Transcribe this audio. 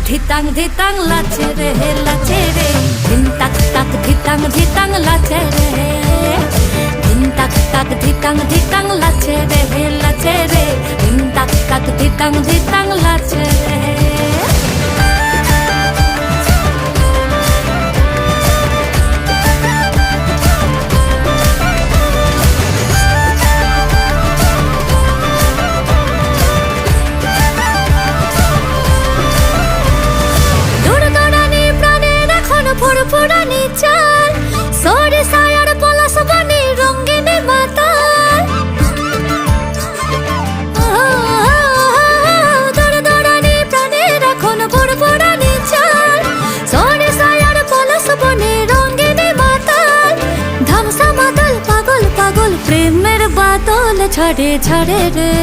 ধিতাং ধিতাং লাচে রে লাচে রে, ধিন তাক তাক ধিতাং ধিতাং লাচে রে, ধিন তাক তাক ধিতাং ধিতাং লাচে রে লাচে রে, ধিন তাক তাক ধিতাং ধিতাং লাচে রে। ফুরফুরানি চাল সরে সায়ার পলাশ বনে রঙিন মাতাল, দৌড়ানি প্রাণের এখন ফুরফুরানি চাল সরে সায়ার পলাশ বনে রঙিন মাতাল, ধামসা মাতাল পাগল পাগল প্রেমের বাদল ছড়ে ছড়ে রে।